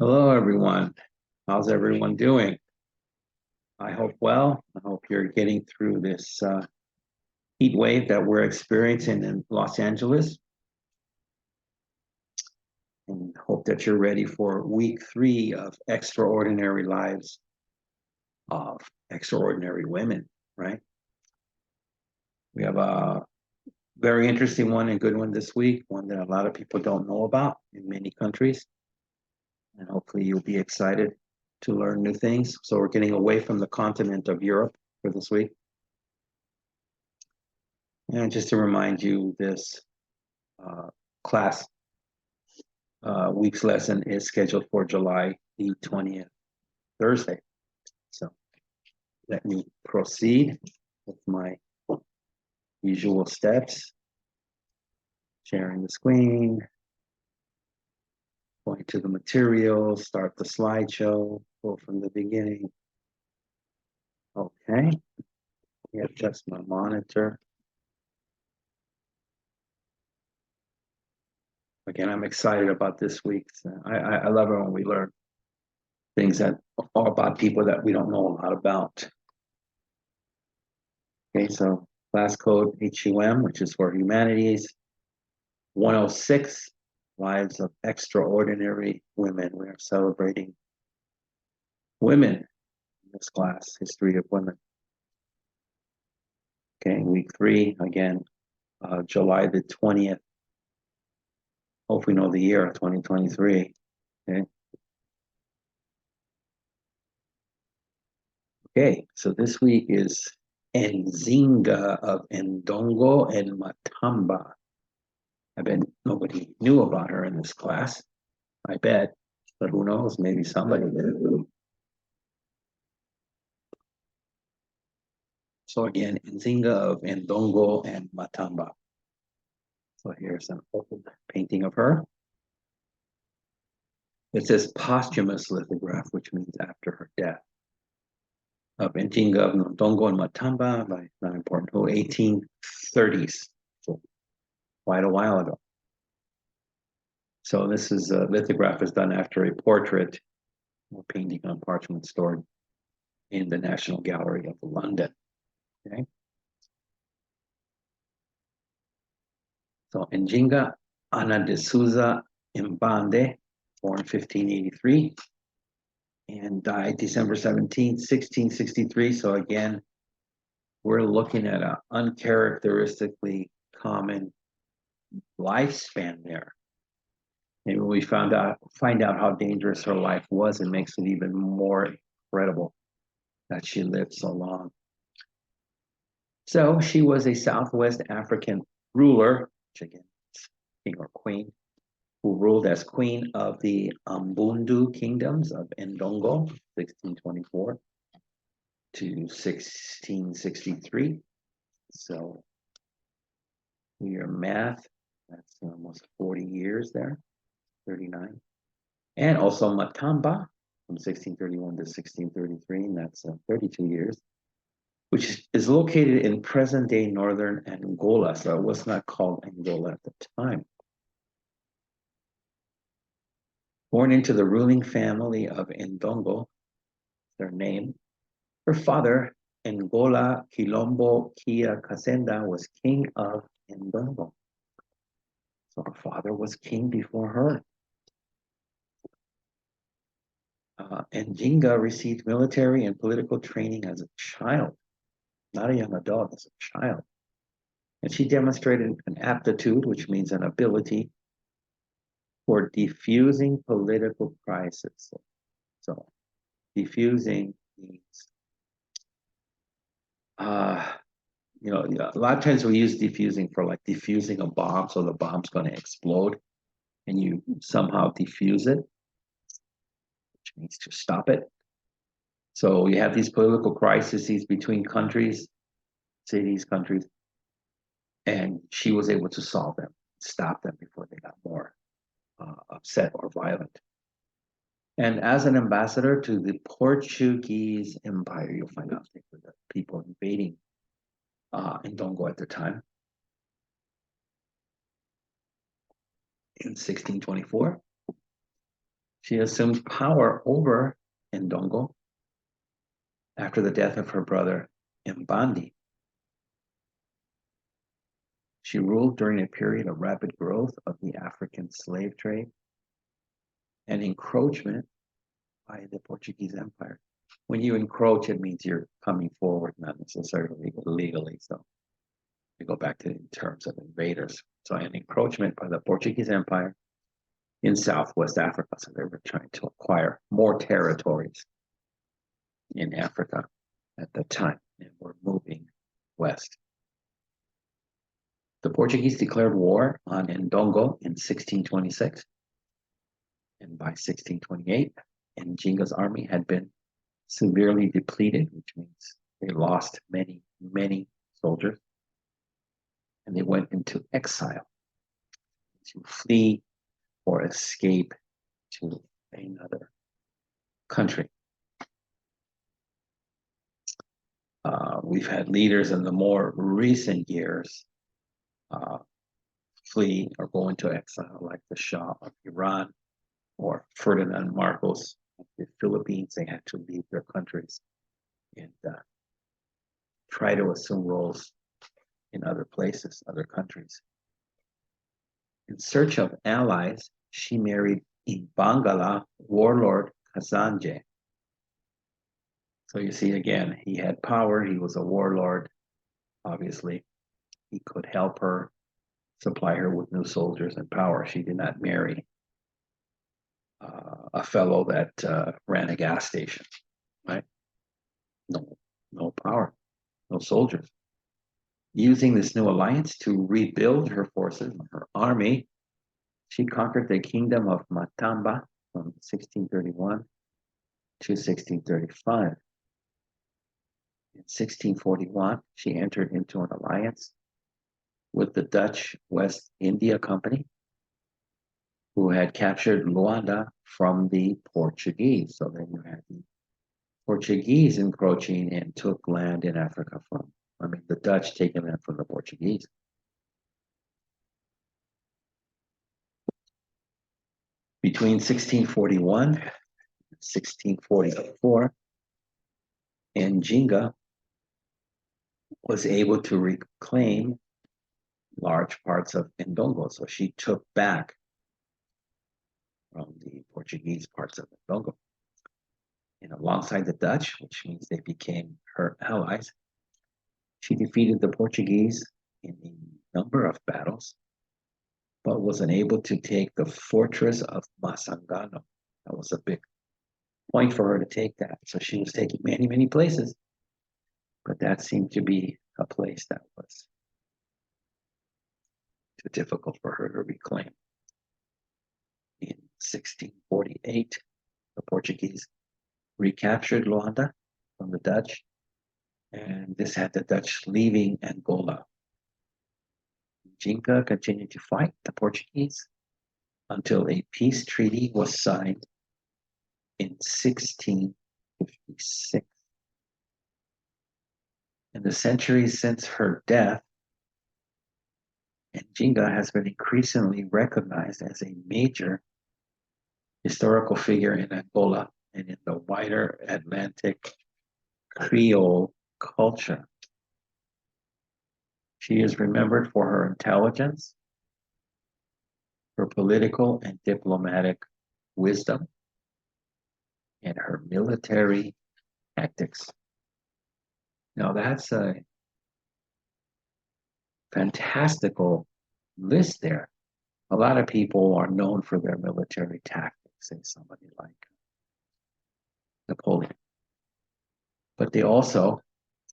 Hello, everyone. How's everyone doing? I hope well. I hope you're getting through this heat wave that we're experiencing in Los Angeles, and hope that you're ready for week 3 of Extraordinary Lives of Extraordinary Women, right? We have a very interesting one and good one this week, one that a lot of people don't know about in many countries, and hopefully you'll be excited to learn new things. So we're getting away from the continent of Europe for this week. And just to remind you, this uh, class week's lesson is scheduled for July the 20th, Thursday. So let me proceed with my usual steps. Sharing the screen, going to the material, start the slideshow, go from the beginning. Okay, adjust my monitor. Again, I'm excited about this week. I love it when we learn things that are about people that we don't know a lot about. Okay, so class code HUM, which is for humanities. 106, Lives of Extraordinary Women. We are celebrating women in this class, History of Women. Okay, week 3, again, July the 20th. Hope we know the year, 2023. Okay. Okay, so this week is Nzinga of Ndongo and Matamba. I bet nobody knew about her in this class. I bet, but who knows? Maybe somebody did. So again, Nzinga of Ndongo and Matamba. So here's an old painting of her. It says posthumous lithograph, which means after her death. Of Nzinga of Ndongo and Matamba, by not important who, 1830s. So quite a while ago. So this is a lithograph is done after a portrait or painting on parchment stored in the National Gallery of London. Okay. So Njinga Ana de Souza Mbande, born 1583, and died December 17th, 1663. So again, we're looking at an uncharacteristically common lifespan there. And when we find out how dangerous her life was, it makes it even more incredible that she lived so long. So she was a Southwest African ruler, which again, king or queen, who ruled as queen of the Ambundu kingdoms of Ndongo, 1624 to 1663. So your math, that's almost 40 years there, 39. And also Matamba from 1631 to 1633, and that's 32 years, which is located in present-day northern Angola. So it was not called Angola at the time. Born into the ruling family of Ndongo, their name, her father, Ngola Kilombo Kia Kasenda, was king of Ndongo. So her father was king before her. Njinga received military and political training as a child, not a young adult, as a child. And she demonstrated an aptitude, which means an ability, for diffusing political crises. So diffusing means, a lot of times we use diffusing for like diffusing a bomb, so the bomb's going to explode, and you somehow diffuse it, which means to stop it. So you have these political crises between countries, cities, countries, and she was able to solve them, stop them before they got more upset or violent. And as an ambassador to the Portuguese Empire, you'll find out they were the people invading Ndongo at the time. In 1624, She assumed power over Ndongo after the death of her brother Mbandi. She ruled during a period of rapid growth of the African slave trade and encroachment by the Portuguese Empire. When you encroach, it means you're coming forward, not necessarily legally. So we go back to in terms of invaders. So an encroachment by the Portuguese Empire in Southwest Africa. So they were trying to acquire more territories in Africa at the time, and were moving west. The Portuguese declared war on Ndongo in 1626, and by 1628, Njinga's army had been severely depleted, which means they lost many, many soldiers, and they went into exile to flee or escape to another country. We've had leaders in the more recent years flee or go into exile, like the Shah of Iran or Ferdinand Marcos of the Philippines. They had to leave their countries and try to assume roles in other places, other countries. In search of allies, she married Ibangala warlord Kazanje. So you see, again, he had power. He was a warlord. Obviously, he could help her, supply her with new soldiers and power. She did not marry a fellow that ran a gas station, right? No power, no soldiers. Using this new alliance to rebuild her forces, her army, she conquered the kingdom of Matamba from 1631 to 1635. In 1641, she entered into an alliance with the Dutch West India Company, who had captured Luanda from the Portuguese. So then you had the Portuguese encroaching and took land in Africa the Dutch taking land from the Portuguese. Between 1641 and 1644, Njinga was able to reclaim large parts of Ndongo. So she took back from the Portuguese parts of Ndongo. And alongside the Dutch, which means they became her allies, she defeated the Portuguese in a number of battles, but was unable to take the fortress of Masangano. That was a big point for her to take that. So she was taking many, many places, but that seemed to be a place that was too difficult for her to reclaim. In 1648, the Portuguese recaptured Luanda from the Dutch, and this had the Dutch leaving Angola. Njinga continued to fight the Portuguese until a peace treaty was signed in 1656. In the centuries since her death, Njinga has been increasingly recognized as a major historical figure in Angola and in the wider Atlantic Creole culture. She is remembered for her intelligence, her political and diplomatic wisdom, and her military tactics. Now that's a fantastical list there. A lot of people are known for their military tactics, say somebody like Napoleon. But they also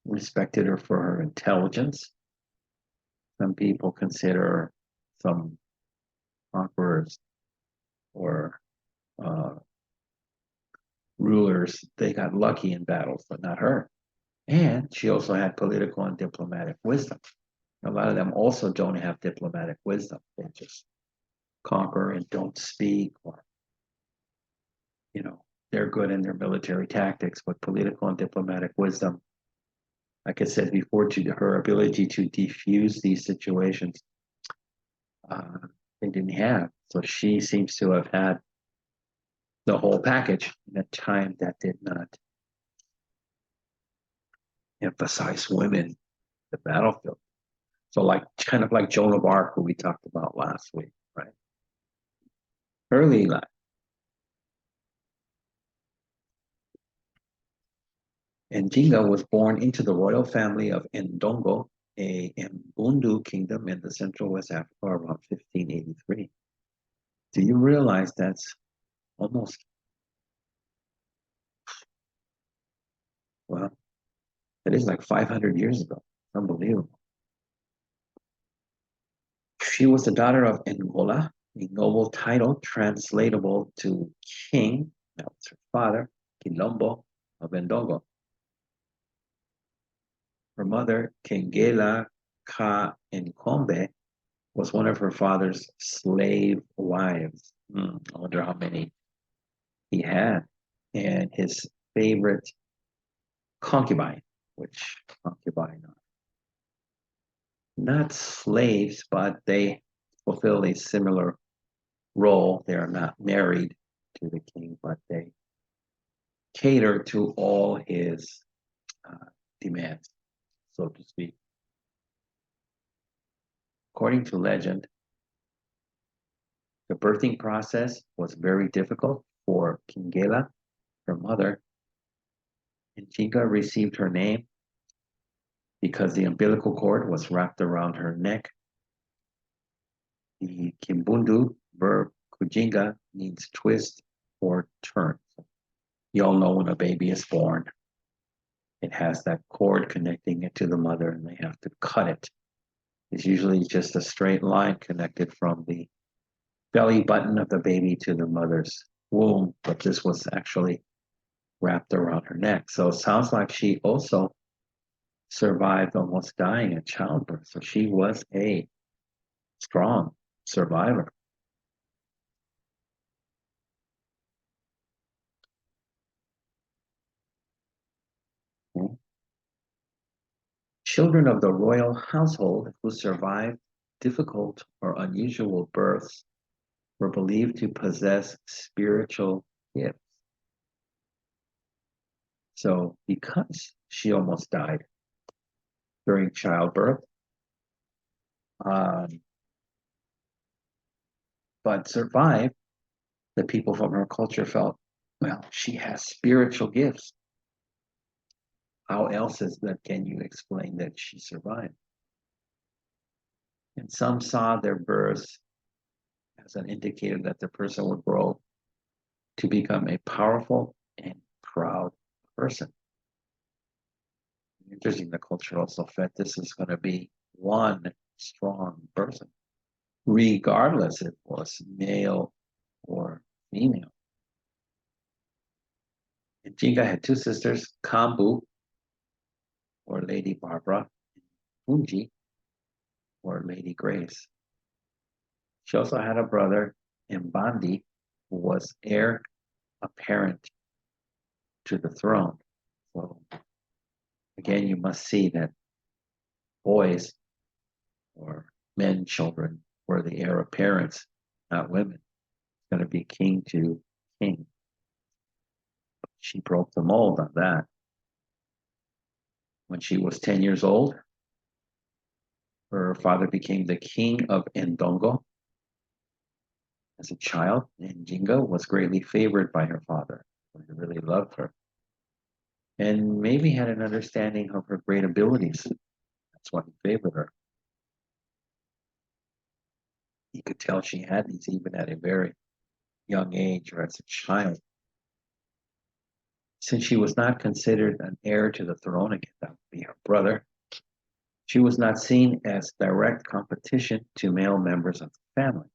respected her for her intelligence. Some people consider some conquerors or rulers, they got lucky in battles, but not her. And she also had political and diplomatic wisdom. A lot of them also don't have diplomatic wisdom. They just conquer and don't speak, or, they're good in their military tactics, but political and diplomatic wisdom, like I said before, to her ability to defuse these situations, they didn't have. So she seems to have had the whole package in a time that did not emphasize women in the battlefield. So like kind of like Joan of Arc, who we talked about last week, right? Early life. Njinga was born into the royal family of Ndongo, a Mbundu kingdom in the central West Africa around 1583. Do you realize that's almost, well, it is like 500 years ago. Unbelievable. She was the daughter of Ngola, a noble title translatable to king. That was her father, Kilombo of Ndongo. Her mother, Kengela Ka Nkombe, was one of her father's slave wives. I wonder how many he had. And his favorite concubine, which concubine are not slaves, but they fulfill a similar role. They are not married to the king, but they cater to all his demands, so to speak. According to legend, the birthing process was very difficult for Kingela, her mother, and Njinga received her name because the umbilical cord was wrapped around her neck. The Kimbundu verb kujinga means twist or turn. You all know when a baby is born, it has that cord connecting it to the mother and they have to cut it. It's usually just a straight line connected from the belly button of the baby to the mother's womb, but this was actually wrapped around her neck. So it sounds like she also survived almost dying at childbirth. So she was a strong survivor. Okay. Children of the royal household who survived difficult or unusual births were believed to possess spiritual gifts. So because she almost died during childbirth, um, but survived, the people from her culture felt, well, she has spiritual gifts. How else can you explain that she survived? And some saw their births as an indicator that the person would grow to become a powerful and proud person. Interesting, the culture also felt this is going to be one strong person, regardless if it was male or female. And Njinga had two sisters, Kambu, or Lady Barbara, and Punji, or Lady Grace. She also had a brother, Mbandi, who was heir apparent to the throne. So again, you must see that boys or men, children, were the heir apparents, not women. It's going to be king to king. She broke the mold on that. When she was 10 years old, her father became the king of Ndongo. As a child, Njinga was greatly favored by her father. He really loved her. And maybe had an understanding of her great abilities. That's why he favored her. He could tell she had these even at a very young age or as a child. Since she was not considered an heir to the throne, again, that would be her brother, she was not seen as direct competition to male members of the family.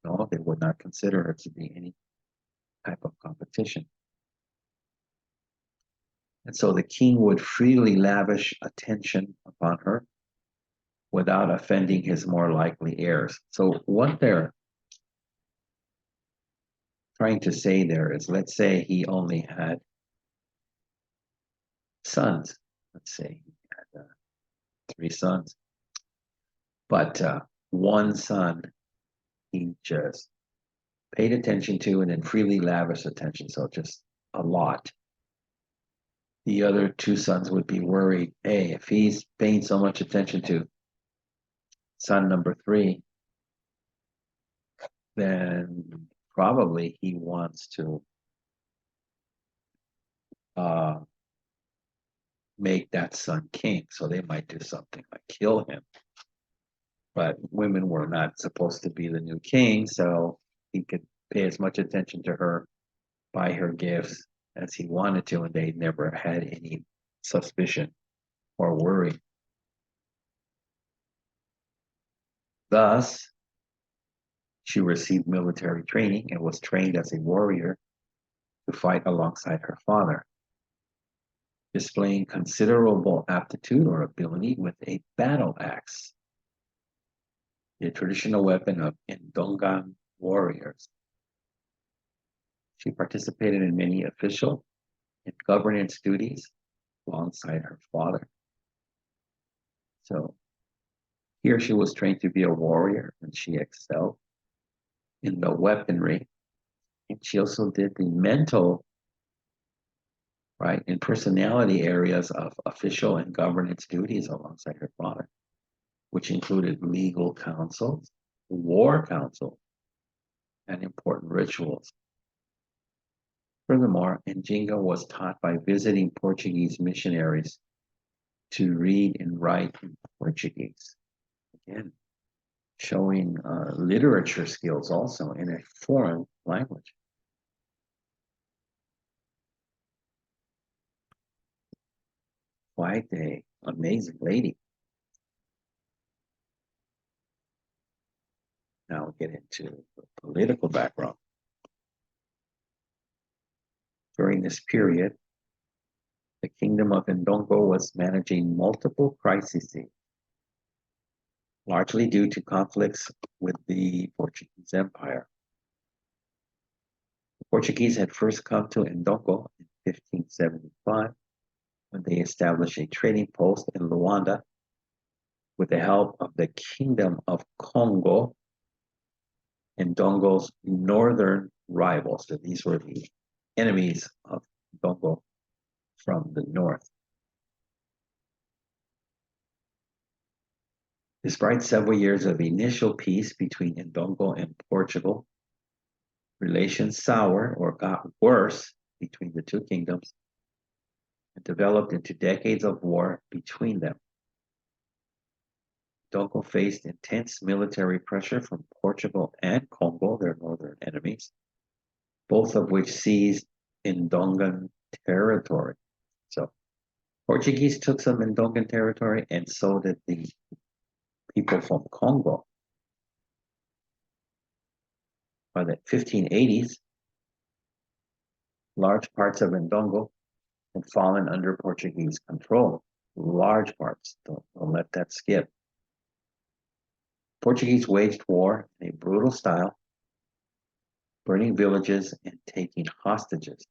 No, they would not consider her to be any type of competition. And so the king would freely lavish attention upon her without offending his more likely heirs. So what they're trying to say there is, let's say he only had sons. Let's say he had 3 sons, but one son he just paid attention to and then freely lavished attention, so just a lot. The other two sons would be worried, hey, if he's paying so much attention to son number 3, then probably he wants to make that son king. So they might do something like kill him. But women were not supposed to be the new king, so he could pay as much attention to her, buy her gifts as he wanted to, and they never had any suspicion or worry. Thus, she received military training and was trained as a warrior to fight alongside her father, displaying considerable aptitude or ability with a battle axe, the traditional weapon of Ndongan warriors. She participated in many official and governance duties alongside her father. So here she was trained to be a warrior, and she excelled in the weaponry. And she also did the mental, right, and personality areas of official and governance duties alongside her father, which included legal counsel, war counsel, and important rituals. Furthermore, Njinga was taught by visiting Portuguese missionaries to read and write in Portuguese. Again, showing literature skills also in a foreign language. Quite an amazing lady. Now we'll get into the political background. During this period, the Kingdom of Ndongo was managing multiple crises, largely due to conflicts with the Portuguese Empire. The Portuguese had first come to Ndongo in 1575 when they established a trading post in Luanda with the help of the Kingdom of Congo, Ndongo's northern rivals. So these were the enemies of Ndongo from the north. Despite several years of initial peace between Ndongo and Portugal, relations soured or got worse between the two kingdoms and developed into decades of war between them. Ndongo faced intense military pressure from Portugal and Congo, their northern enemies, both of which seized Ndongan territory. So Portuguese took some Ndongan territory, and so did the people from Congo. By the 1580s, large parts of Ndongo had fallen under Portuguese control. Large parts, don't let that skip. Portuguese waged war in a brutal style, burning villages and taking hostages.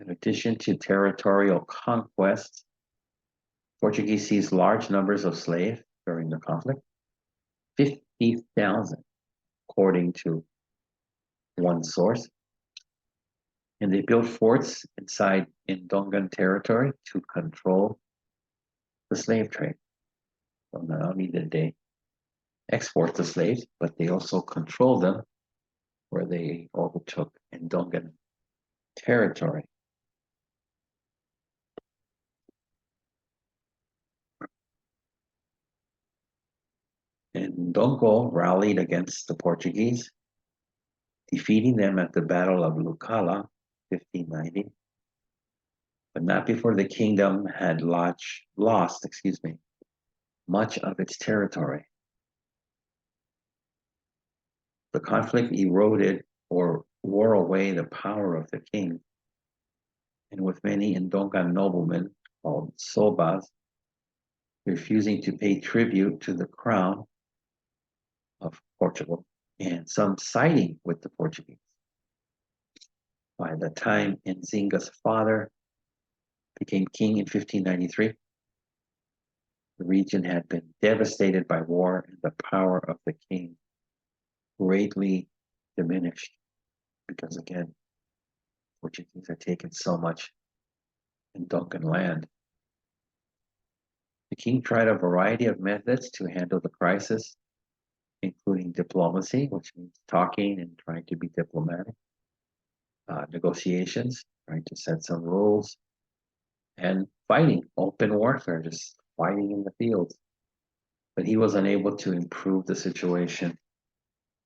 In addition to territorial conquests, Portuguese seized large numbers of slaves during the conflict, 50,000, according to one source. And they built forts inside Ndongan territory to control the slave trade. So not only did they export the slaves, but they also controlled them where they overtook Ndongan territory. And Ndongo rallied against the Portuguese, defeating them at the Battle of Lucala, 1590, but not before the kingdom had lost much of its territory. The conflict eroded or wore away the power of the king, and with many Ndongan noblemen called Sobas refusing to pay tribute to the crown of Portugal, and some siding with the Portuguese. By the time Nzinga's father became king in 1593, the region had been devastated by war, and the power of the king greatly diminished because again, Portuguese had taken so much in Duncan land. The king tried a variety of methods to handle the crisis, including diplomacy, which means talking and trying to be diplomatic, negotiations, trying to set some rules, and fighting, open warfare, just fighting in the fields. But he was unable to improve the situation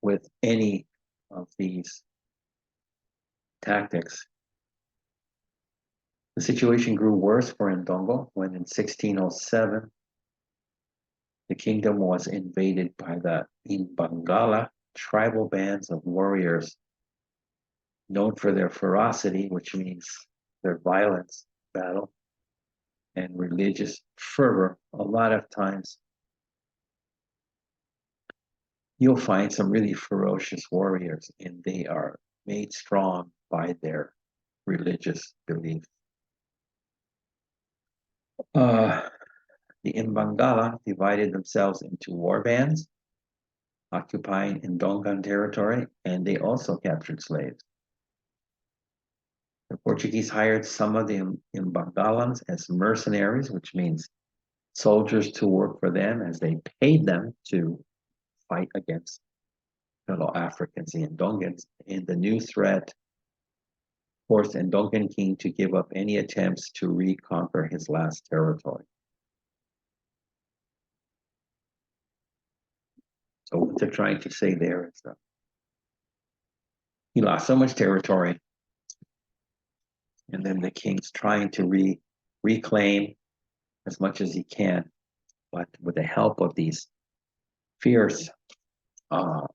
with any of these tactics. The situation grew worse for Ndongo when in 1607 the kingdom was invaded by the Imbangala tribal bands of warriors known for their ferocity, which means their violence, battle, and religious fervor. A lot of times you'll find some really ferocious warriors, and they are made strong by their religious beliefs. The Imbangala divided themselves into war bands, occupying Ndongan territory, and they also captured slaves. The Portuguese hired some of the Imbangalans as mercenaries, which means soldiers to work for them as they paid them to fight against fellow Africans, the Ndongans. And the new threat forced Ndongan king to give up any attempts to reconquer his last territory. So what they're trying to say there is he lost so much territory, and then the king's trying to reclaim as much as he can, but with the help of these fierce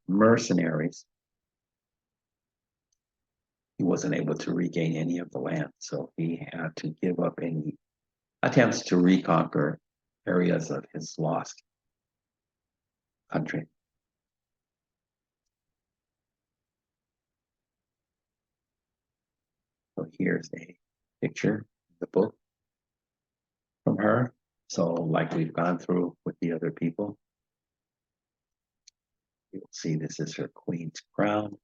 mercenaries, he wasn't able to regain any of the land. So he had to give up any attempts to reconquer areas of his lost country. So here's a picture, the book from her. So like we've gone through with the other people, you'll see this is her queen's crown.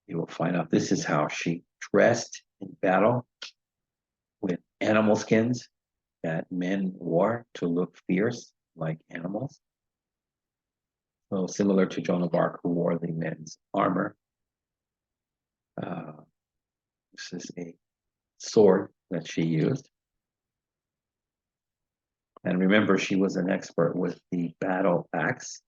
You will find out this is how she dressed in battle with animal skins that men wore to look fierce like animals. So similar to Joan of Arc, who wore the men's armor. This is a sword that she used. And remember, she was an expert with the battle axe.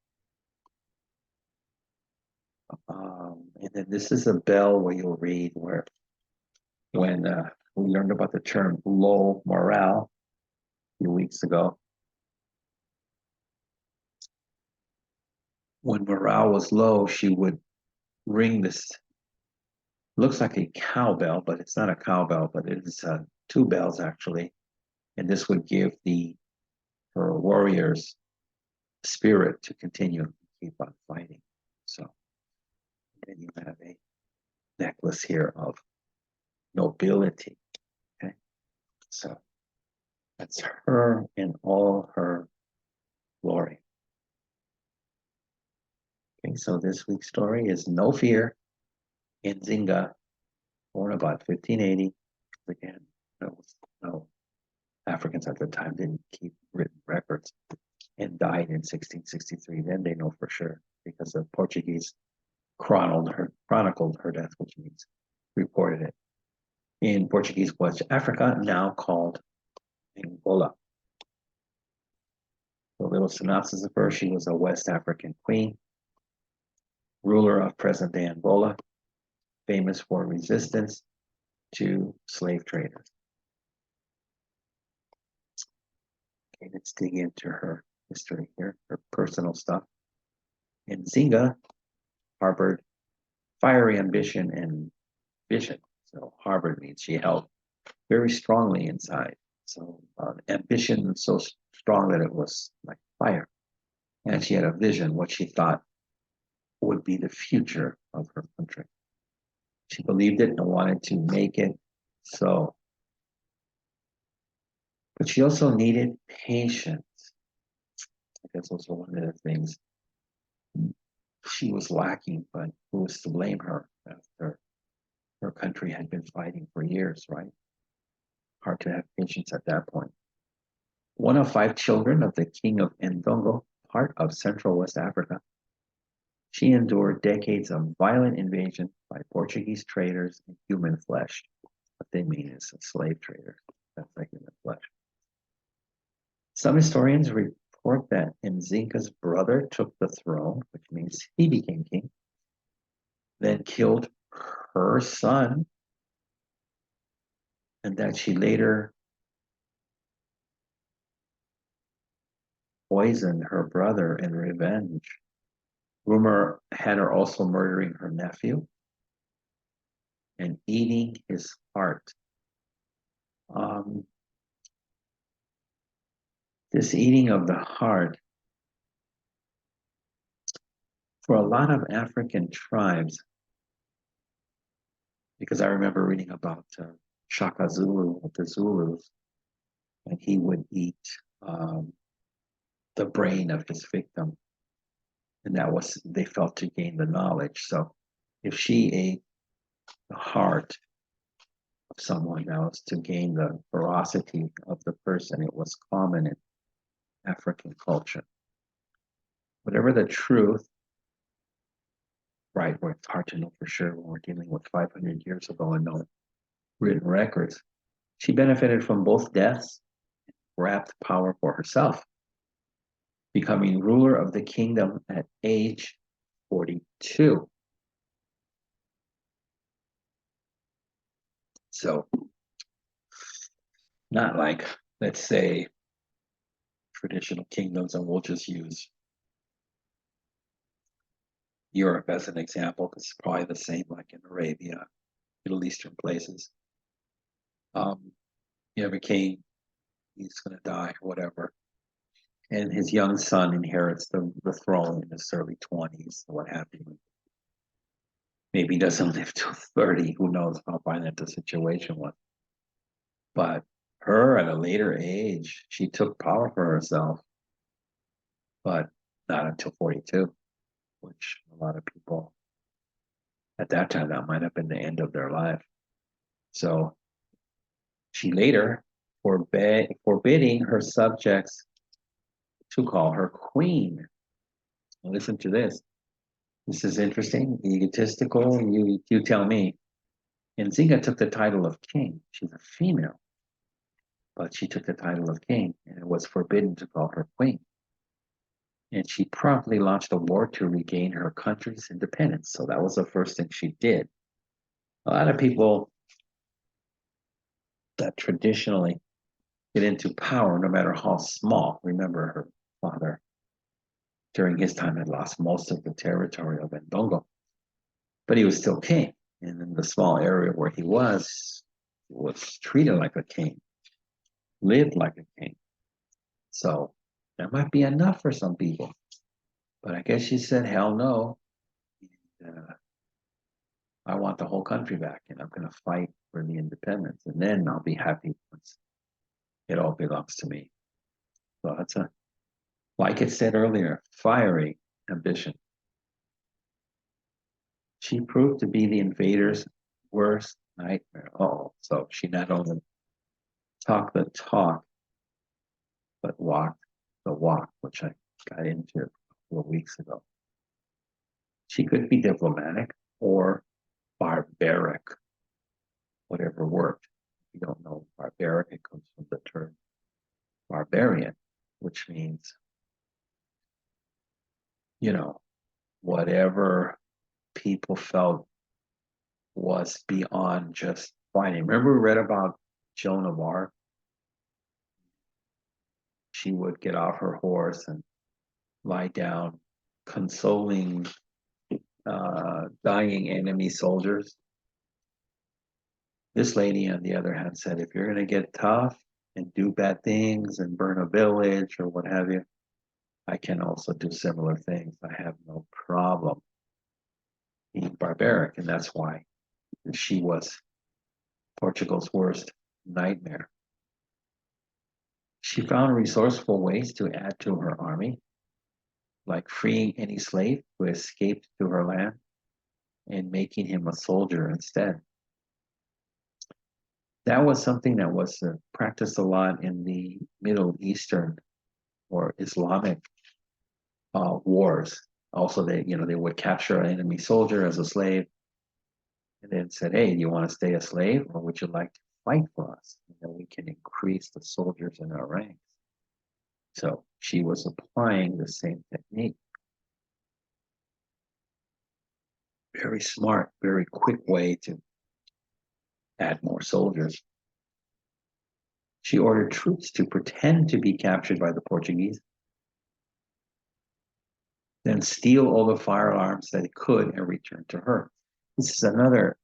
And then this is a bell where you'll read where when we learned about the term low morale a few weeks ago. When morale was low, she would ring this, looks like a cowbell, but it's not a cowbell, but it is two bells actually. And this would give her warriors spirit to continue to keep on fighting. So then you have a necklace here of nobility. Okay, so that's her in all her glory. Okay, so this week's story is No Fear in Nzinga, born about 1580. Again, no Africans at the time didn't keep written records, and died in 1663. Then they know for sure because the Portuguese chronicled her death, which means reported it in Portuguese West Africa, now called Angola. A little synopsis of her: she was a West African queen, ruler of present-day Angola, famous for resistance to slave traders. Okay, let's dig into her history here, her personal stuff. Nzinga harbored fiery ambition and vision. So harbored means she held very strongly inside. So ambition so strong that it was like fire. And she had a vision, what she thought would be the future of her country. She believed it and wanted to make it so. But she also needed patience. That's also one of the things she was lacking, but who was to blame her after her country had been fighting for years, right? Hard to have patience at that point. One of 5 children of the king of Ndongo, part of Central West Africa, she endured decades of violent invasion by Portuguese traders in human flesh. What they mean is slave traders. That's like human flesh. Some historians report that Nzinka's brother took the throne, which means he became king, then killed her son, and that she later poisoned her brother in revenge. Rumor had her also murdering her nephew and eating his heart. This eating of the heart, for a lot of African tribes, because I remember reading about Shaka Zulu, the Zulus, and he would eat the brain of his victim, and that was, they felt, to gain the knowledge. So if she ate the heart of someone else to gain the ferocity of the person, it was common in African culture. Whatever the truth, right, where it's hard to know for sure when we're dealing with 500 years ago and no written records, she benefited from both deaths, grabbed power for herself, becoming ruler of the kingdom at age 42. So, not like, let's say, traditional kingdoms, and we'll just use Europe as an example, because it's probably the same like in Arabia, Middle Eastern places. You have a king, he's going to die, whatever. And his young son inherits the throne in his early 20s, what have you. Maybe he doesn't live to 30, who knows how violent the situation was. But her, at a later age, she took power for herself, but not until 42, which a lot of people at that time, that might have been the end of their life. So she later forbidding her subjects to call her queen. Listen to this. This is interesting, egotistical. You tell me. Nzinga took the title of king. She's a female, but she took the title of king, and it was forbidden to call her queen. And she promptly launched a war to regain her country's independence. So that was the first thing she did. A lot of people that traditionally get into power, no matter how small. Remember, her father, during his time, had lost most of the territory of Ndongo, but he was still king. And in the small area where he was treated like a king, lived like a king. So that might be enough for some people. But I guess she said, hell no. I want the whole country back, and I'm going to fight for the independence. And then I'll be happy once it all belongs to me. So that's like it said earlier, fiery ambition. She proved to be the invaders' worst nightmare. Oh, so she not only talked the talk, but walked the walk, which I got into a couple of weeks ago. She could be diplomatic or barbaric, whatever worked. If you don't know barbaric, it comes from the term barbarian, which means, whatever people felt was beyond just fighting. Remember we read about Joan of Arc? She would get off her horse and lie down, consoling dying enemy soldiers. This lady, on the other hand, said, if you're going to get tough and do bad things and burn a village or what have you, I can also do similar things. I have no problem being barbaric. And that's why she was Portugal's worst nightmare. She found resourceful ways to add to her army. like freeing any slave who escaped to her land and making him a soldier instead. That was something that was practiced a lot in the Middle Eastern or Islamic wars. Also, they would capture an enemy soldier as a slave, and then said, "Hey, do you want to stay a slave, or would you like to fight for us? And then we can increase the soldiers in our ranks." So she was applying the same technique. Very smart, very quick way to add more soldiers. She ordered troops to pretend to be captured by the Portuguese, then steal all the firearms that it could and return to her. This is another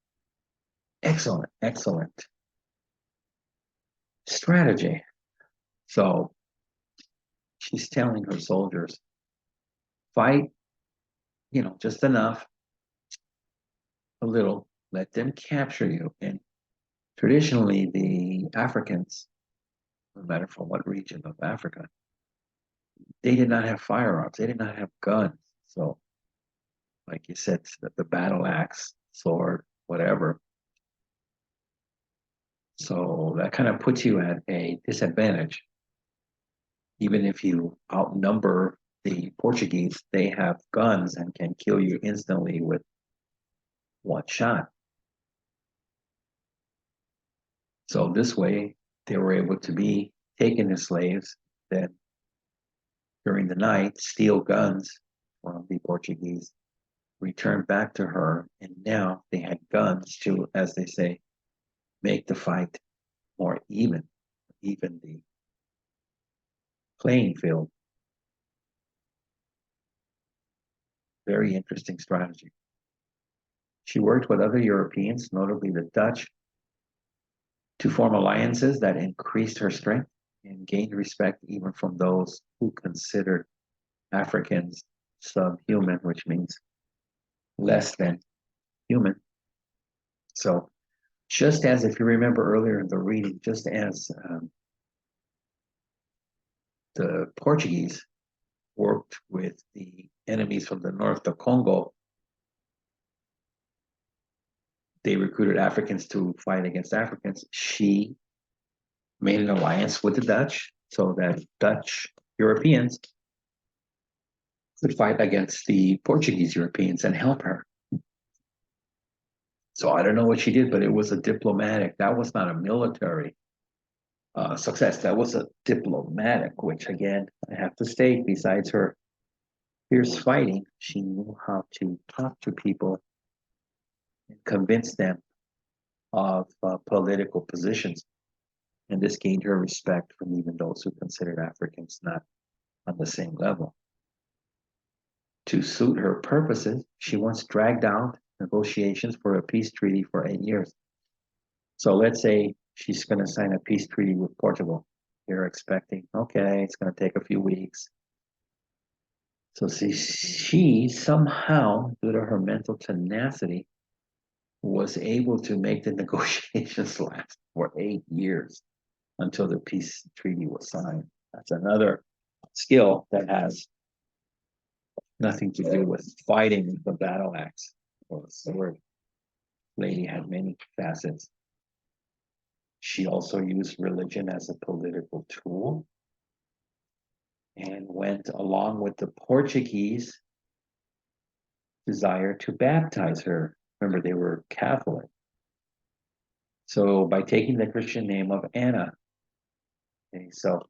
excellent strategy. So she's telling her soldiers, fight, just enough, a little, let them capture you. And traditionally, the Africans, no matter from what region of Africa, they did not have firearms, they did not have guns. So, like you said, the battle axe, sword, whatever. So that kind of puts you at a disadvantage. Even if you outnumber the Portuguese, they have guns and can kill you instantly with one shot. So this way, they were able to be taken as slaves, then during the night, steal guns from the Portuguese, return back to her, and now they had guns to, as they say, make the fight more even the playing field. Very interesting strategy. She worked with other Europeans, notably the Dutch, to form alliances that increased her strength and gained respect even from those who considered Africans subhuman, which means less than human. So, just as if you remember earlier in the reading, just as the Portuguese worked with the enemies from the north of Congo, they recruited Africans to fight against Africans. She made an alliance with the Dutch so that Dutch Europeans could fight against the Portuguese Europeans and help her. So I don't know what she did, but it was a diplomatic. That was not a military success. That was a diplomatic, which again, I have to state, besides her fierce fighting, she knew how to talk to people and convince them of political positions. And this gained her respect from even those who considered Africans not on the same level. To suit her purposes, she once dragged out negotiations for a peace treaty for 8 years. So let's say she's going to sign a peace treaty with Portugal. You're expecting, okay, it's going to take a few weeks. So she somehow, due to her mental tenacity, was able to make the negotiations last for 8 years until the peace treaty was signed. That's another skill that has nothing to do with fighting the battle axe or the sword. Lady had many facets. She also used religion as a political tool and went along with the Portuguese desire to baptize her. Remember, they were Catholic. So by taking the Christian name of Anna. Okay, so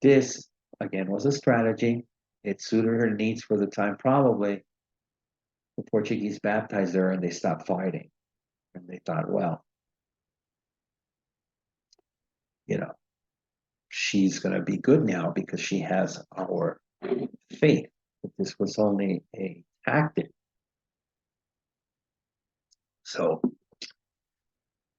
this, again, was a strategy. It suited her needs for the time, probably. The Portuguese baptized her and they stopped fighting. And they thought, well, she's going to be good now because she has our faith. But this was only a tactic. So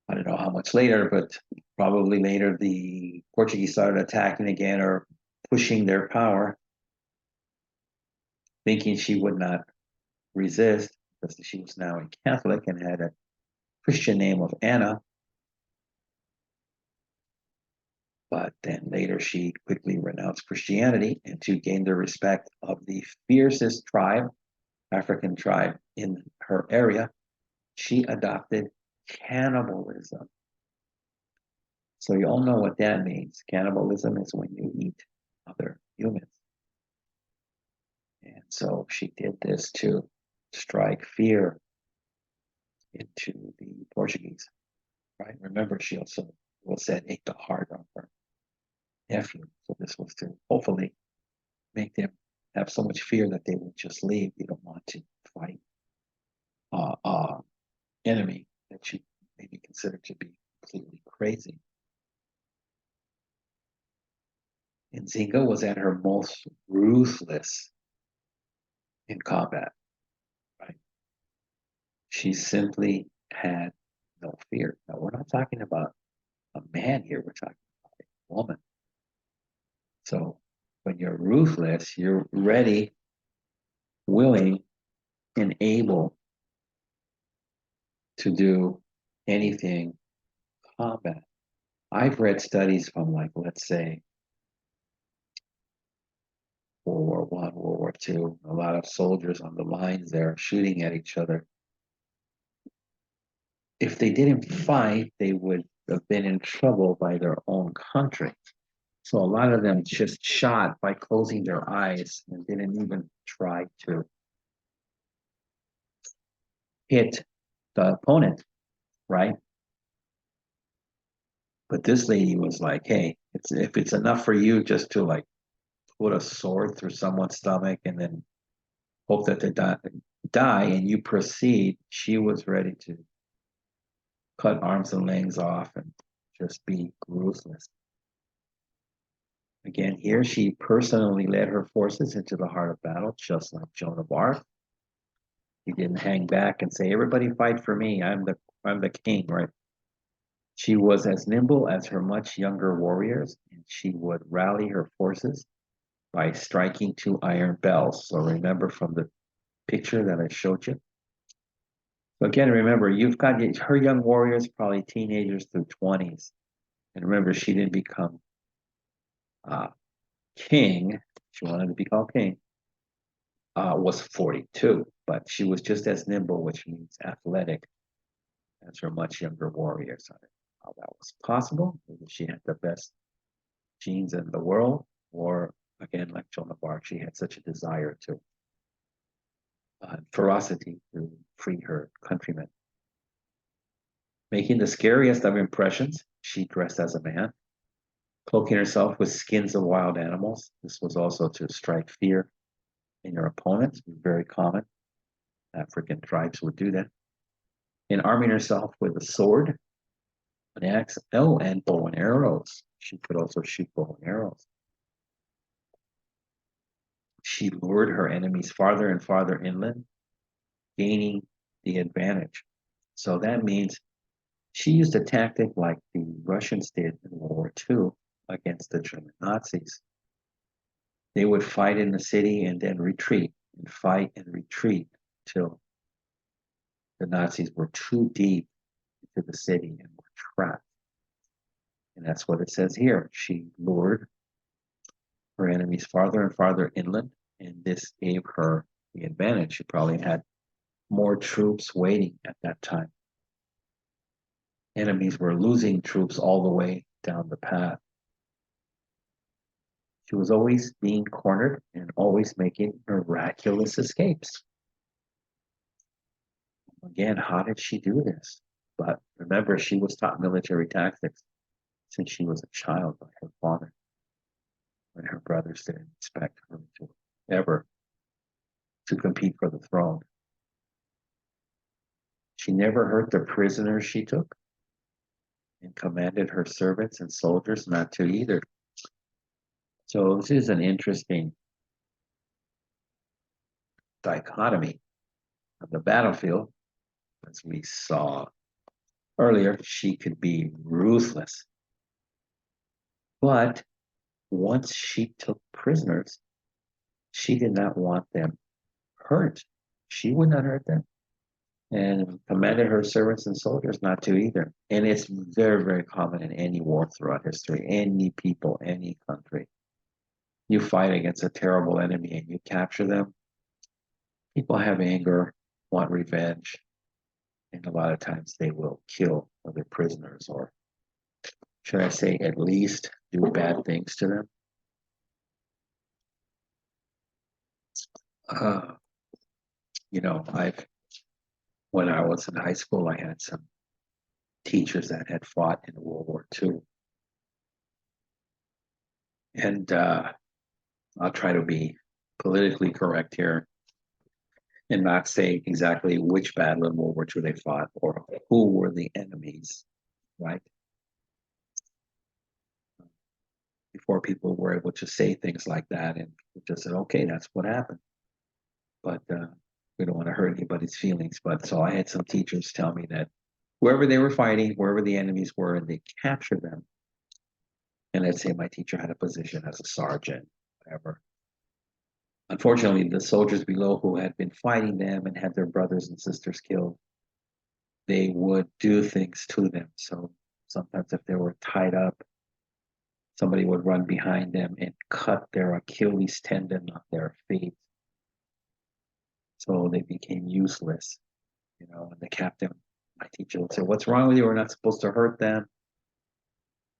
I don't know how much later, but probably later the Portuguese started attacking again or pushing their power, thinking she would not resist because she was now a Catholic and had a Christian name of Anna. But then later she quickly renounced Christianity, and to gain the respect of the fiercest tribe, African tribe in her area, she adopted cannibalism. So you all know what that means. Cannibalism is when you eat other humans. And so she did this to strike fear into the Portuguese, right? Remember, she also said ate the heart of her nephew. So this was to hopefully make them have so much fear that they would just leave. You don't want to fight enemy that you maybe consider to be completely crazy. Nzinga was at her most ruthless in combat, right? She simply had no fear. Now, we're not talking about a man here, we're talking about a woman. So when you're ruthless, you're ready, willing, and able to do anything combat. I've read studies from, like, let's say, World War I, World War II, a lot of soldiers on the lines there shooting at each other. If they didn't fight, they would have been in trouble by their own country. So a lot of them just shot by closing their eyes and didn't even try to hit the opponent, right? But this lady was like, hey, if it's enough for you just to, like, put a sword through someone's stomach and then hope that they die and you proceed, she was ready to cut arms and legs off and just be ruthless. Again, here she personally led her forces into the heart of battle, just like Joan of Arc. She didn't hang back and say, everybody fight for me, I'm the king, right? She was as nimble as her much younger warriors, and she would rally her forces by striking two iron bells. So remember from the picture that I showed you. So again, remember, you've got her young warriors, probably teenagers through 20s. And remember, she didn't become king. She wanted to be called king. Was 42, but she was just as nimble, which means athletic, as her much younger warriors. I don't know how that was possible. Maybe she had the best genes in the world, or again, like Joan of Arc, she had such a desire to ferocity to free her countrymen. Making the scariest of impressions, she dressed as a man, cloaking herself with skins of wild animals. This was also to strike fear in your opponents. It was very common. African tribes would do that. And arming herself with a sword, an axe, and bow and arrows. She could also shoot bow and arrows. She lured her enemies farther and farther inland, gaining the advantage. So that means she used a tactic like the Russians did in World War II against the German Nazis. They would fight in the city and then retreat, and fight and retreat till the Nazis were too deep into the city and were trapped. And that's what it says here. She lured her enemies farther and farther inland, and this gave her the advantage. She probably had more troops waiting at that time. Enemies were losing troops all the way down the path. She was always being cornered and always making miraculous escapes. Again, how did she do this? But remember, she was taught military tactics since she was a child by her father, when her brothers didn't expect her to ever to compete for the throne. She never hurt the prisoners she took, and commanded her servants and soldiers not to either. So this is an interesting dichotomy of the battlefield. As we saw earlier, she could be ruthless. But once she took prisoners, she did not want them hurt. She would not hurt them. and commanded her servants and soldiers not to either. And it's very, very common in any war throughout history, any people, any country. You fight against a terrible enemy and you capture them. People have anger, want revenge, and a lot of times they will kill other prisoners, or should I say, at least do bad things to them. Uh, when I was in high school, I had some teachers that had fought in World War II. And I'll try to be politically correct here and not say exactly which battle in World War II they fought or who were the enemies, right? Before people were able to say things like that and just said, okay, that's what happened. But we don't want to hurt anybody's feelings. But so I had some teachers tell me that whoever they were fighting, wherever the enemies were, and they captured them. And let's say my teacher had a position as a sergeant, whatever. Unfortunately, the soldiers below who had been fighting them and had their brothers and sisters killed, they would do things to them. So sometimes if they were tied up, somebody would run behind them and cut their Achilles tendon on their feet. So they became useless, and the captain, my teacher would say, what's wrong with you? We're not supposed to hurt them.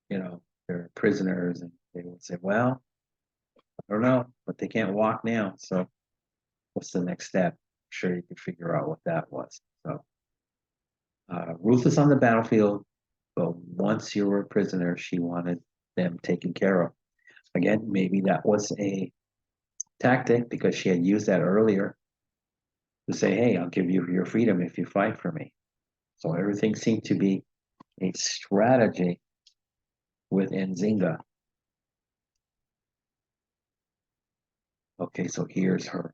They're prisoners. And they would say, well, I don't know, but they can't walk now. So what's the next step? I'm sure you could figure out what that was. So ruthless on the battlefield, but once you were a prisoner, she wanted them taken care of. Again, maybe that was a tactic because she had used that earlier to say, hey, I'll give you your freedom if you fight for me. So everything seemed to be a strategy with Nzinga. Okay, so here's her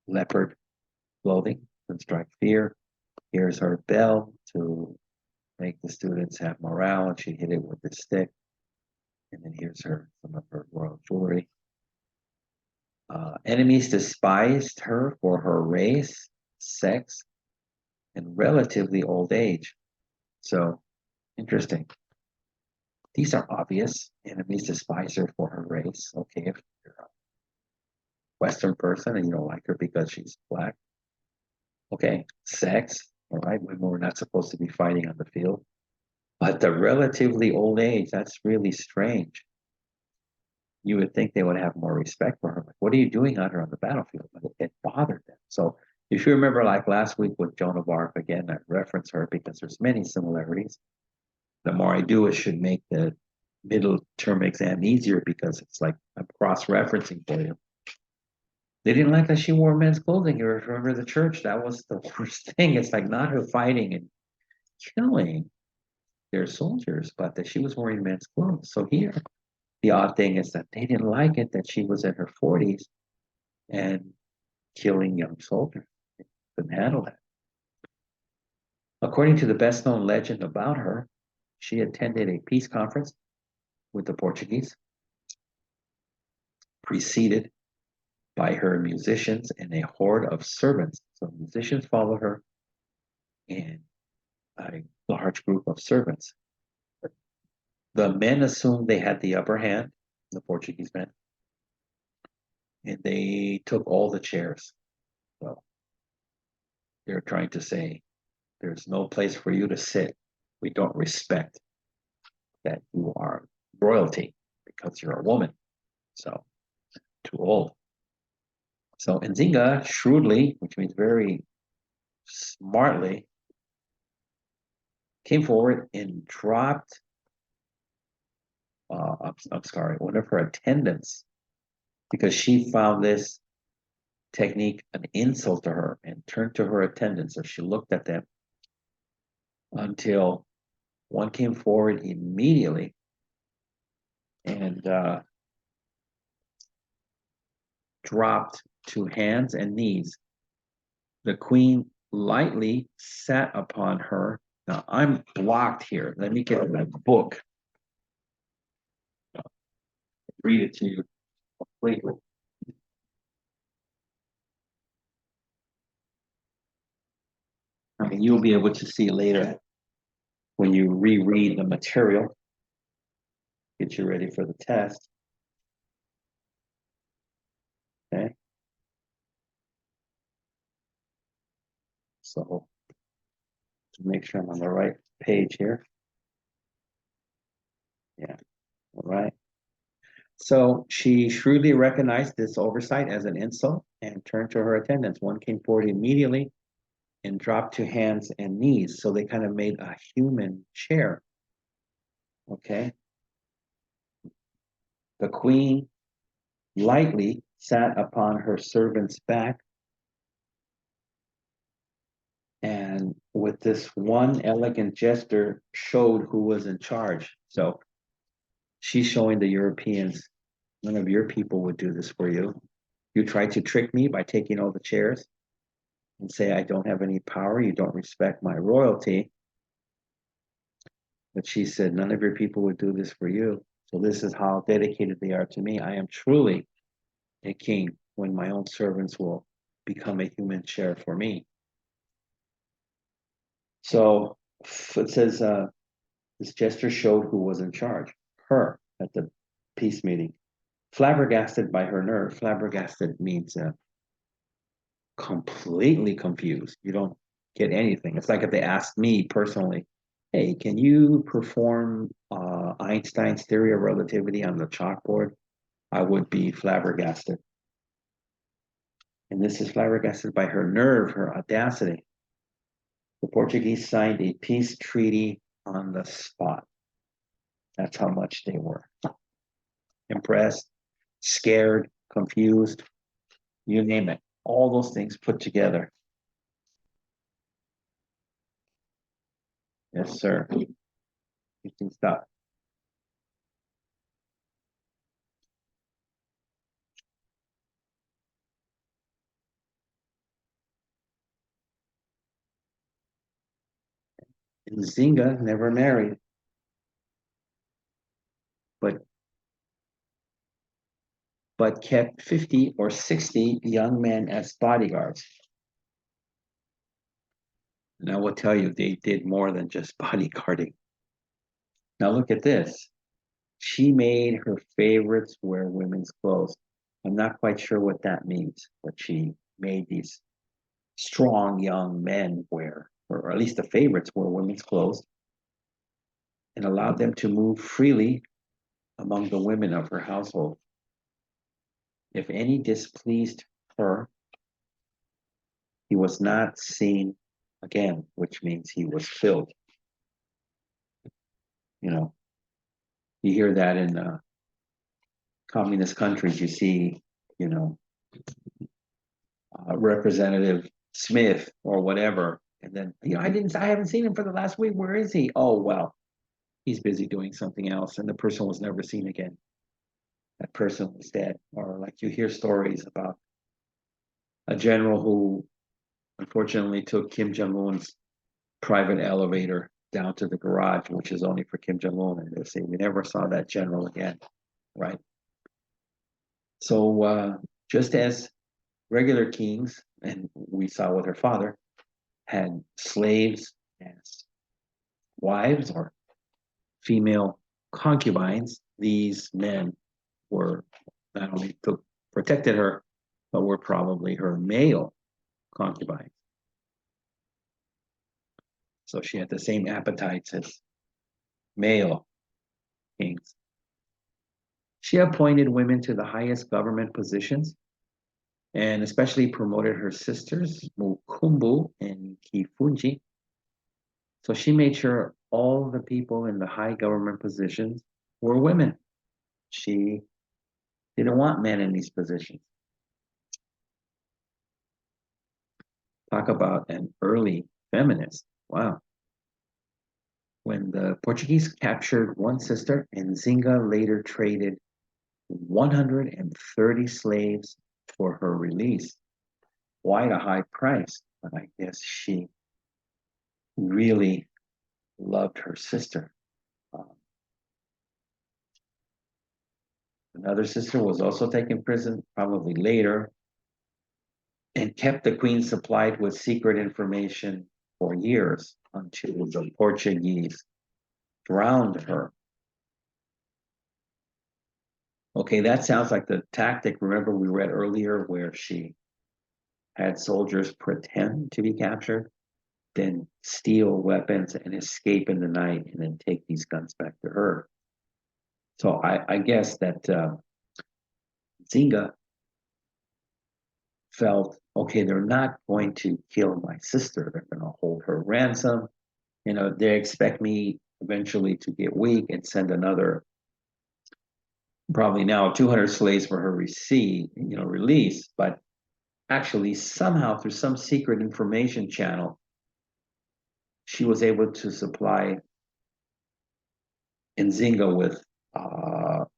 leopard clothing to strike fear. Here's her bell to make the students have morale, and she hit it with a stick. And then here's some of her royal jewelry. Enemies despised her for her race, sex, and relatively old age. So, interesting. These are obvious. Enemies despise her for her race. Okay, if you're a Western person and you don't like her because she's black. Okay, sex. All right, women were not supposed to be fighting on the field. But the relatively old age, that's really strange. You would think they would have more respect for her. Like, what are you doing out here on the battlefield? But it bothered them. So if you remember, like last week with Joan of Arc, again, I reference her because there's many similarities. The more I do, it should make the middle term exam easier because it's like I'm cross-referencing for you. They didn't like that she wore men's clothing. You remember the church? That was the worst thing. It's like not her fighting and killing their soldiers, but that she was wearing men's clothes. So here, the odd thing is that they didn't like it that she was in her 40s and killing young soldiers. They couldn't handle that. According to the best known legend about her, she attended a peace conference with the Portuguese, preceded by her musicians and a horde of servants. So musicians follow her and a large group of servants. The men assumed they had the upper hand, the Portuguese men, and they took all the chairs. So they're trying to say, there's no place for you to sit. We don't respect that you are royalty because you're a woman. So too old. So Nzinga shrewdly, which means very smartly, came forward and dropped, I'm sorry, one of her attendants because she found this technique an insult to her and turned to her attendants. So she looked at them until one came forward immediately and dropped to hands and knees. The queen lightly sat upon her. Now I'm blocked here. Let me get my book. Read it to you completely. I mean, you'll be able to see later when you reread the material, get you ready for the test. Okay. So to make sure I'm on the right page here. Yeah. All right. So she shrewdly recognized this oversight as an insult and turned to her attendants. One came forward immediately and dropped to hands and knees. So they kind of made a human chair. Okay. The queen lightly sat upon her servant's back, and with this one elegant gesture showed who was in charge. So she's showing the Europeans, none of your people would do this for you. You tried to trick me by taking all the chairs and say I don't have any power, you don't respect my royalty. But she said, none of your people would do this for you. So this is how dedicated they are to me. I am truly a king when my own servants will become a human chair for me. So it says, this gesture showed who was in charge, her at the peace meeting. Flabbergasted by her nerve, flabbergasted means completely confused. You don't get anything. It's like if they asked me personally, hey, can you perform Einstein's theory of relativity on the chalkboard? I would be flabbergasted. And this is flabbergasted by her nerve, her audacity. The Portuguese signed a peace treaty on the spot. That's how much they were impressed, scared, confused, you name it. All those things put together. Yes, sir. You can stop. Nzinga never married, but kept 50 or 60 young men as bodyguards. And I will tell you, they did more than just bodyguarding. Now look at this. She made her favorites wear women's clothes. I'm not quite sure what that means, but she made these strong young men wear, or at least the favorites wear women's clothes, and allowed them to move freely among the women of her household. If any displeased her, he was not seen again, which means he was killed. You know, you hear that in communist countries. You see, you know, Representative Smith or whatever, and then I haven't seen him for the last week. Where is he? Oh well, he's busy doing something else, and the person was never seen again. That person was dead. Or like you hear stories about a general who unfortunately took Kim Jong Un's private elevator down to the garage, which is only for Kim Jong Un, and they say we never saw that general again, right? So just as regular kings, and we saw with her father, had slaves as wives or female concubines, these men were not only protected her, but were probably her male concubines. So she had the same appetites as male kings. She appointed women to the highest government positions and especially promoted her sisters, Mukumbu and Kifunji. So she made sure all the people in the high government positions were women. She didn't want men in these positions. Talk about an early feminist. Wow. When the Portuguese captured one sister, Nzinga later traded 130 slaves for her release. Quite a high price, but I guess she really loved her sister. Um, Another sister was also taken prison, probably later, and kept the queen supplied with secret information for years until the Portuguese drowned her. Okay, that sounds like the tactic. Remember, we read earlier where she had soldiers pretend to be captured, then steal weapons and escape in the night, and then take these guns back to her. So I guess that Zinga felt, okay, they're not going to kill my sister. They're going to hold her ransom. You know, they expect me eventually to get weak and send another, probably now 200 slaves for her release. But actually, somehow through some secret information channel, she was able to supply Nzinga with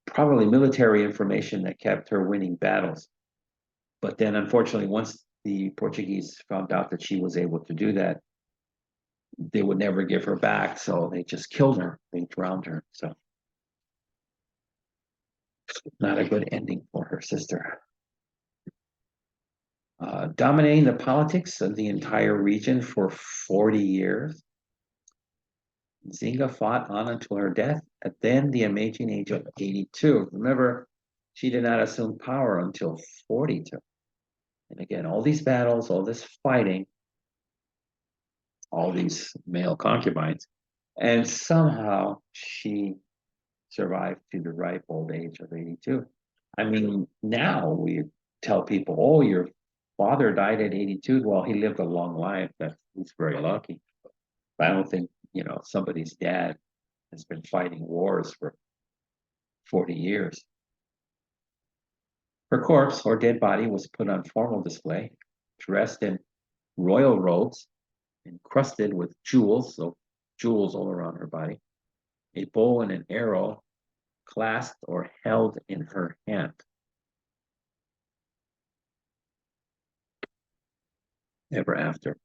probably military information that kept her winning battles. But then, unfortunately, once the Portuguese found out that she was able to do that, they would never give her back. So they just killed her. They drowned her. So not a good ending for her sister. Dominating the politics of the entire region for 40 years, Zinga fought on until her death at then the amazing age of 82. Remember, she did not assume power until 42. And again, all these battles, all this fighting, all these male concubines, and somehow she survived to the ripe old age of 82. I mean, now we tell people, oh, your father died at 82. Well, he lived a long life. He's very lucky. But I don't think, somebody's dad has been fighting wars for 40 years. Her corpse or dead body was put on formal display, dressed in royal robes, encrusted with jewels, so jewels all around her body, a bow and an arrow clasped or held in her hand. Ever after.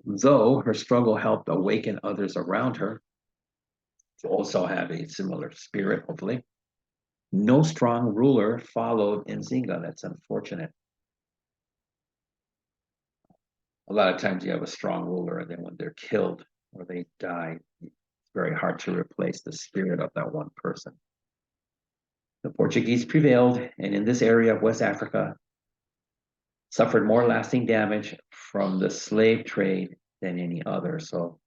Though her struggle helped awaken others around her to also have a similar spirit, hopefully, no strong ruler followed Nzinga. That's unfortunate. A lot of times you have a strong ruler, and then when they're killed or they die, it's very hard to replace the spirit of that one person. The Portuguese prevailed, and in this area of West Africa, suffered more lasting damage from the slave trade than any other. So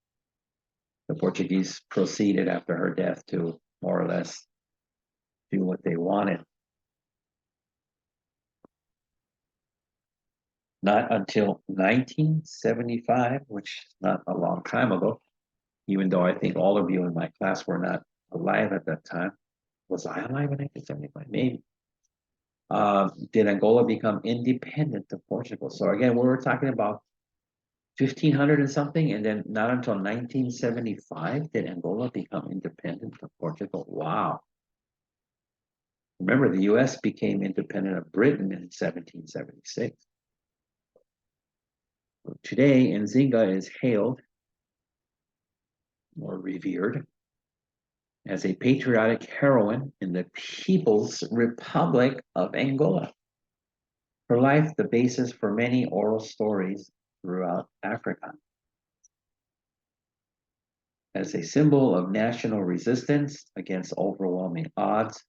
the Portuguese proceeded after her death to more or less do what they wanted. Not until 1975, which is not a long time ago, even though I think all of you in my class were not alive at that time. Was I alive in 1975? Maybe. Did Angola become independent of Portugal? So again, we were talking about 1500 and something, and then not until 1975 did Angola become independent of Portugal. Wow. Remember, the US became independent of Britain in 1776. Today, Nzinga is hailed or revered as a patriotic heroine in the People's Republic of Angola. Her life, the basis for many oral stories throughout Africa. As a symbol of national resistance against overwhelming odds,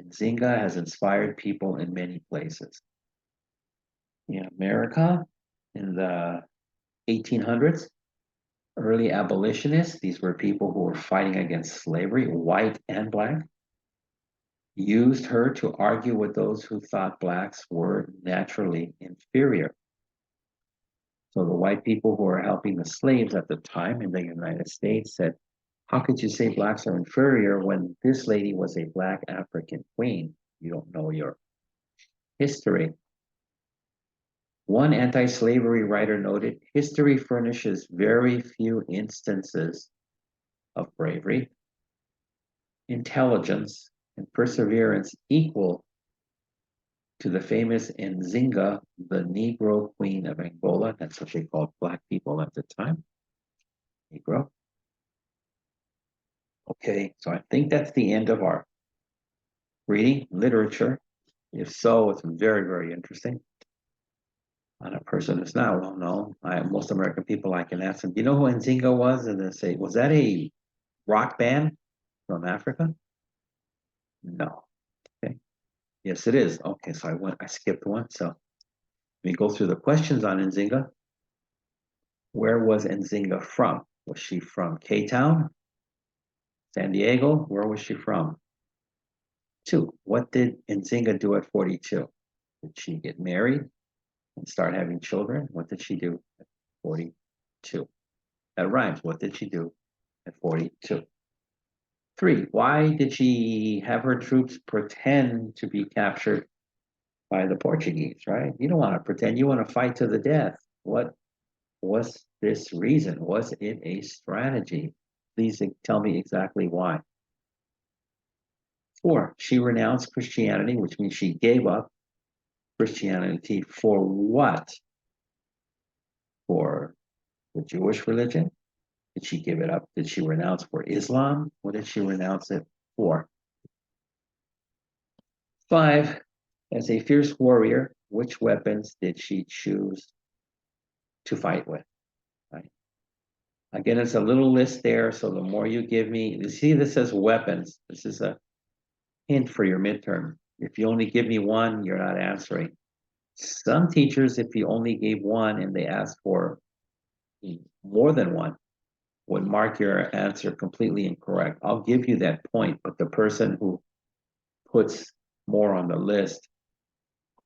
Nzinga has inspired people in many places. In America, in the 1800s, early abolitionists, these were people who were fighting against slavery, white and black, used her to argue with those who thought blacks were naturally inferior. So the white people who were helping the slaves at the time in the United States said, how could you say blacks are inferior when this lady was a black African queen? You don't know your history. One anti-slavery writer noted, history furnishes very few instances of bravery, intelligence, and perseverance equal to the famous Nzinga, the Negro Queen of Angola. That's what they called black people at the time. Negro. Okay, so I think that's the end of our reading literature. If so, it's very, very interesting. On a person who's not well known. Most American people, I can ask them, do you know who Nzinga was? And they say, was that a rock band from Africa? No. Okay. Yes, it is. Okay, so I skipped one. So let me go through the questions on Nzinga. Where was Nzinga from? Was she from K-Town? San Diego? Where was she from? 2. What did Nzinga do at 42? Did she get married and start having children? What did she do at 42? That rhymes. What did she do at 42? 3. Why did she have her troops pretend to be captured by the Portuguese, right? You don't want to pretend, you want to fight to the death. What was this reason? Was it a strategy? Please tell me exactly why. 4. She renounced Christianity, which means she gave up Christianity for what? For the Jewish religion? Did she give it up? Did she renounce for Islam? What did she renounce it for? 5. As a fierce warrior, which weapons did she choose to fight with? Right. Again, it's a little list there, so the more you give me, you see this says weapons. This is a hint for your midterm. If you only give me one, you're not answering. Some teachers, if you only gave one and they asked for more than one, would mark your answer completely incorrect. I'll give you that point, but the person who puts more on the list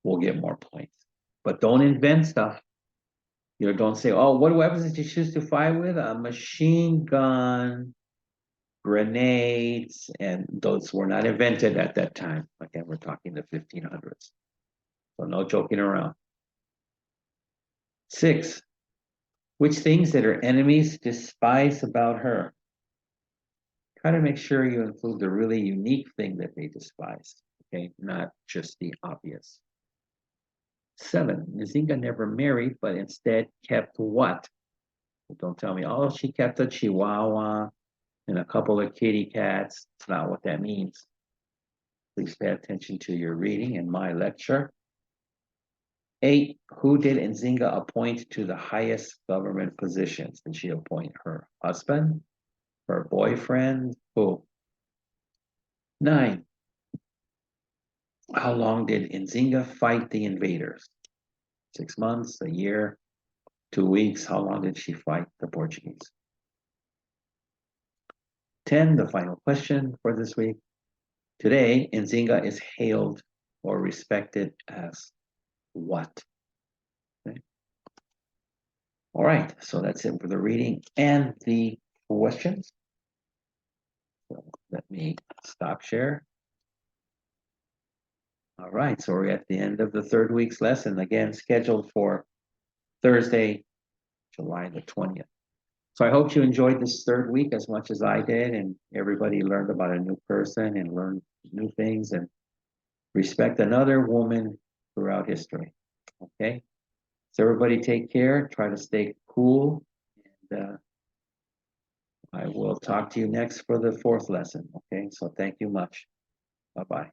will get more points. But don't invent stuff. You know, don't say, oh, what weapons did you choose to fight with? A machine gun, grenades, and those were not invented at that time. Again, we're talking the 1500s. So no joking around. 6, which things did her enemies despise about her? Try to make sure you include the really unique thing that they despise, okay? Not just the obvious. 7, Nzinga never married, but instead kept what? Don't tell me, oh, she kept a Chihuahua and a couple of kitty cats. It's not what that means. Please pay attention to your reading in my lecture. 8, who did Nzinga appoint to the highest government positions? Did she appoint her husband, her boyfriend, who? 9, how long did Nzinga fight the invaders? 6 months, a year, 2 weeks? How long did she fight the Portuguese? 10, the final question for this week. Today, Nzinga is hailed or respected as what? Okay. All right, so that's it for the reading and the questions. So let me stop share. All right, so we're at the end of the 3rd week's lesson, again scheduled for Thursday, July the 20th. So I hope you enjoyed this 3rd week as much as I did, and everybody learned about a new person and learned new things and respect another woman throughout history. Okay, so everybody take care, try to stay cool, and I will talk to you next for the 4th lesson. Okay, so thank you much. Bye-bye.